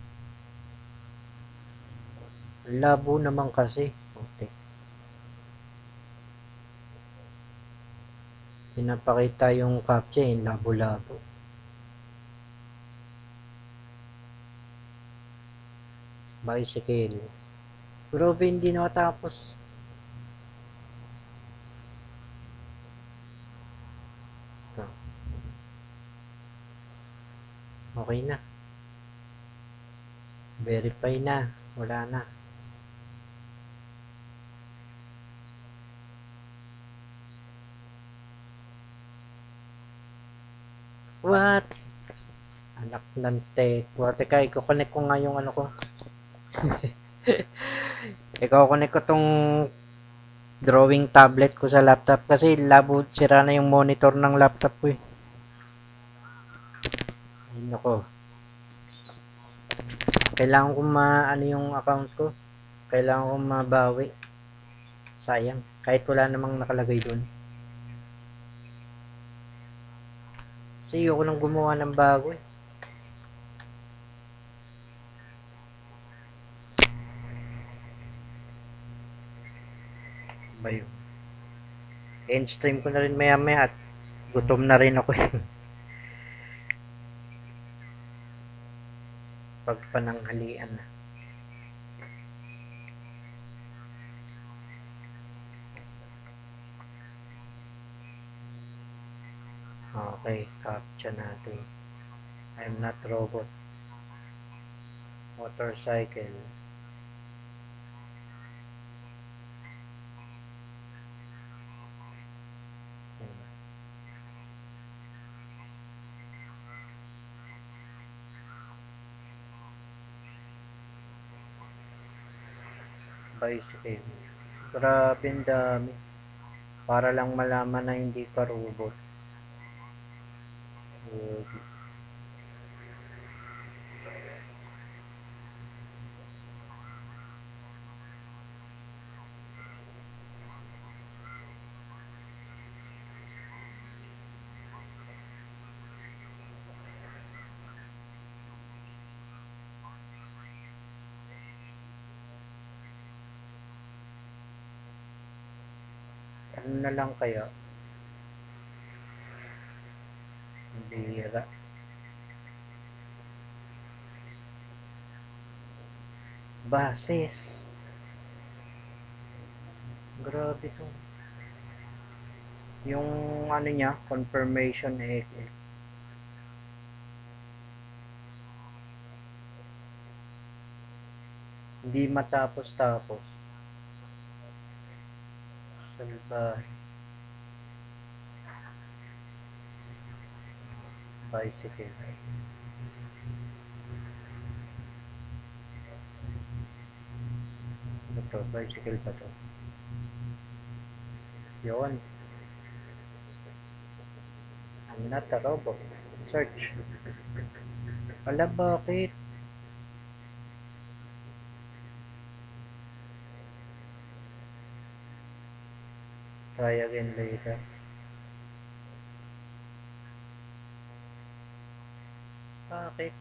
Labo naman kasi. Okay. Pinapakita yung captcha eh. Labo-labo. Bicycle. Grabe, hindi nakatapos. Okay na. Verify na. Wala na. What? Anak ng tekwa. Teka, i-connect ko nga yung ano ko. I-connect ko tong drawing tablet ko sa laptop kasi labo, sira na yung monitor ng laptop ko eh. Ay, nako. Kailangan ko ano yung account ko. Kailangan ko mabawi. Sayang. Kahit wala namang nakalagay dun. Kasi ayoko nang gumawa ng bago eh. Ba yun? End stream ko na rin maya maya at gutom na rin ako eh. Pagpananghalian na. Okay, captcha natin. I'm not robot. Motorcycle. Bicycle. Grabe ang dami. Para lang malaman na hindi ka robot. Ano na lang kaya? Bira. Bases. Grabe to. Yung ano niya, confirmation eh. Hindi matapos-tapos. Salbahe. Bicycle. Ito, bicycle pa to. Yun. I'm not a robot. Search. Wala, bakit? Try again later. Bakit?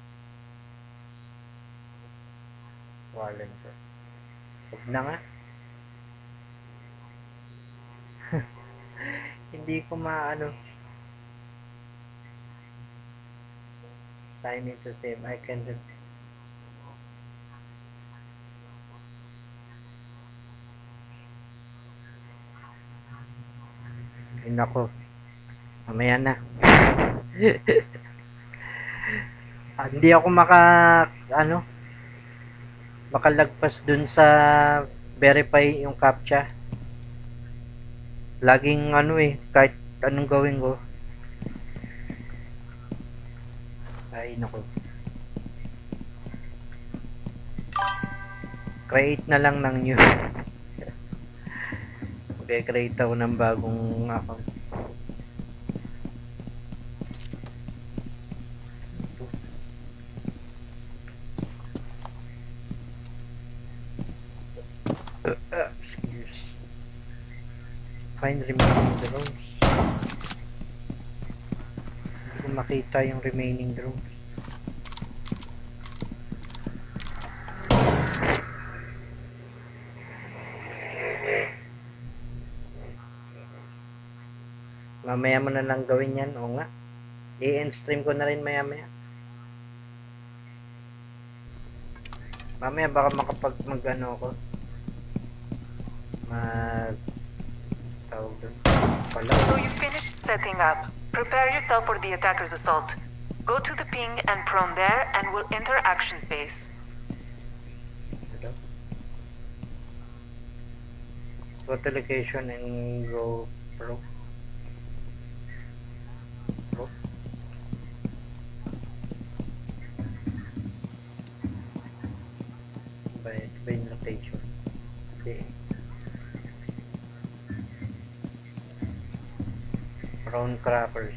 Walan ko. Huwag na nga. Hindi ko maano. Sign into same. I can do. Ay, nako. Mamaya na. Hindi ako makalagpas dun sa verify yung captcha. Laging kahit anong gawin ko. Ay, nako. Create na lang ng new. Create ako ng bagong account. Excuse. Find remaining drones. Hindi ko makita yung remaining drones. Mamaya mo na lang gawin yan. O nga. I-end stream ko na rin maya. Mamaya baka mag-ano ako. Tawag doon. So you finished setting up. Prepare yourself for the attacker's assault. Go to the ping and prone there and we'll enter action phase. Go to location and go pro. By location. Okay. Brown crackers.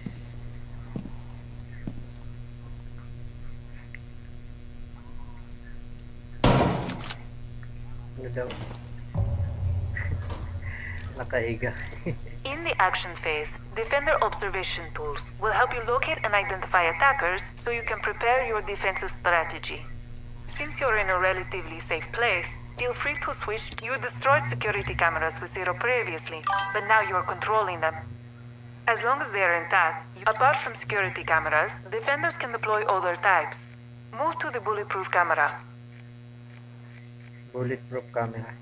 Ano daw? Nakahiga. In the action phase, defender observation tools will help you locate and identify attackers so you can prepare your defensive strategy. Since you're in a relatively safe place, feel free to switch. You destroyed security cameras with Zero previously, but now you're controlling them. As long as they're intact, apart from security cameras, defenders can deploy other types. Move to the bulletproof camera. Bulletproof camera.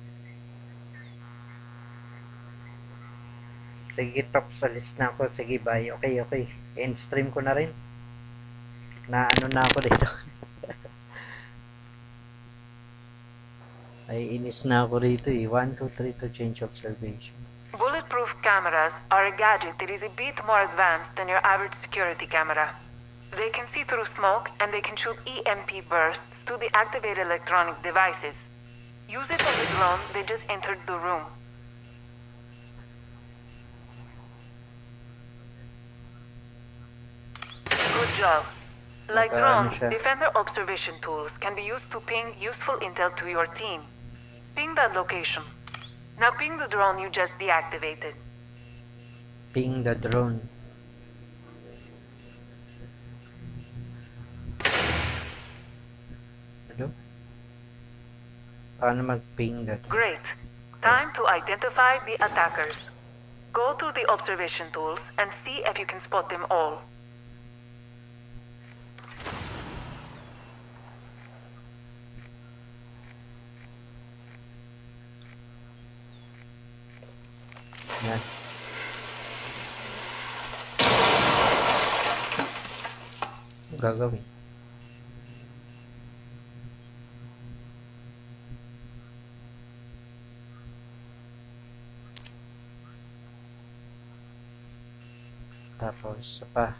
Sige, talk sa list na ako. Sige, bye. Okay. End stream ko na rin. Na ako dito. Ay, inis na ako rito 1, 2, 3 to change observation. Bulletproof cameras are a gadget that is a bit more advanced than your average security camera. They can see through smoke and they can shoot EMP bursts to deactivate electronic devices. Use it on the drone that just entered the room. Good job. Like drones, defender observation tools can be used to ping useful intel to your team. Ping that location. Now ping the drone you just deactivated. Ping the drone. Hello? Paano mag-ping that? Great. Time to identify the attackers. Go to the observation tools and see if you can spot them all. Yan. Gagawin. Tapos isa pa.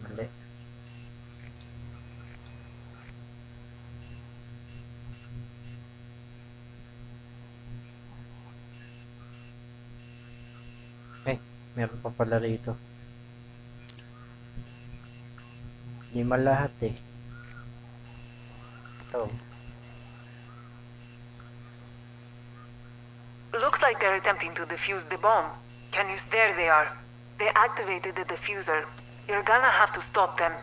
Mali. Meron pa pala rito. Hindi man lahat eh. Ito. Looks like they're attempting to defuse the bomb. Can you... There they are. They activated the diffuser. You're gonna have to stop them.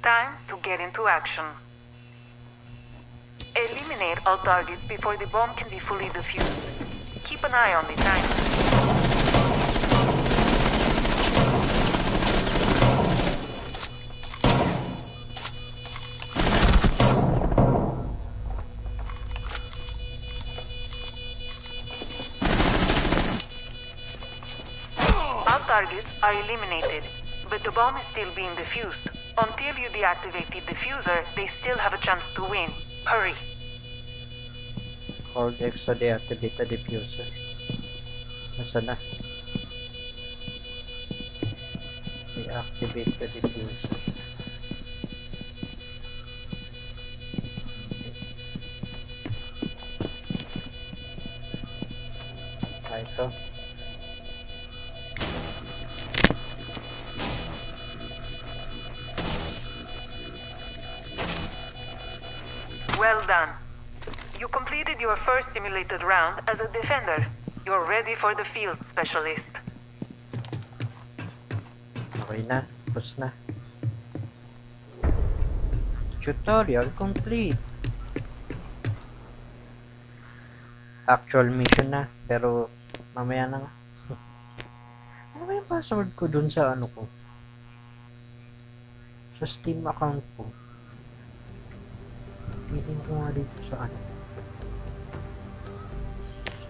Time to get into action. Eliminate all targets before the bomb can be fully defused. Keep an eye on the time. All targets are eliminated, but the bomb is still being defused. Until you deactivate the diffuser, they still have a chance to win. Hurry. Hold X to deactivate the diffuser. Nasaan na? Deactivate the diffuser. Ito. Well done. You completed your first simulated round as a defender. You're ready for the field, specialist. Okay na. Tapos na. Tutorial complete. Actual mission na. Pero mamaya na nga. Ano ba yung password ko dun sa ano ko? Sa Steam account ko. Pitin ko nga dito sa ano.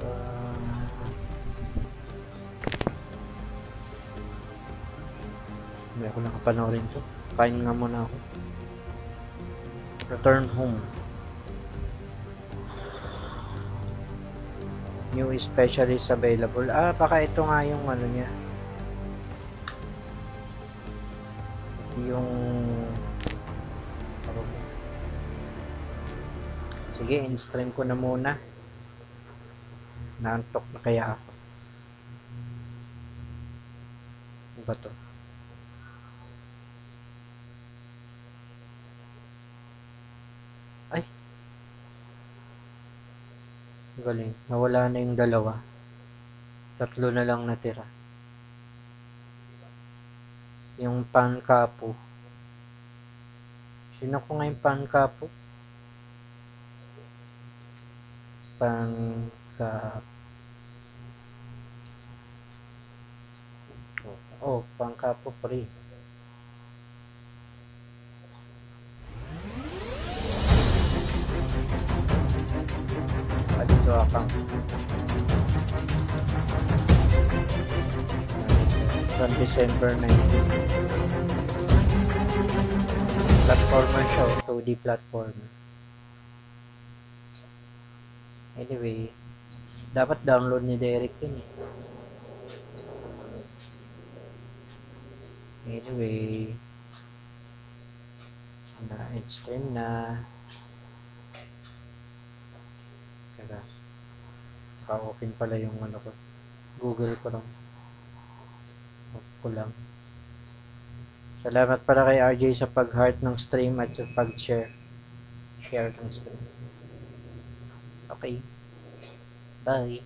Sa... Hindi ako nakapanoorin to. Kain nga muna ako. Return home. New specialist available. Ah, baka ito nga yung ano niya. Ito yung... Sige, in-stream ko na muna. Naantok na kaya ako. Ano ba to? Ay! Galing. Nawala na yung dalawa. Tatlo na lang natira. Yung pankapo. Sino ko nga yung pankapo? Pangkapo. Oh, pangkapo free. Dito akang from December 19. Platformer siya, 2D platformer. Anyway, dapat download ni Derek yun eh. Anyway, na-stream na. Kaya, pa-open pala yung ano ko. Google ko lang. Off ko lang. Salamat pala kay RJ sa pag-heart ng stream at sa pag-share. Share ng stream. Okay. Bye.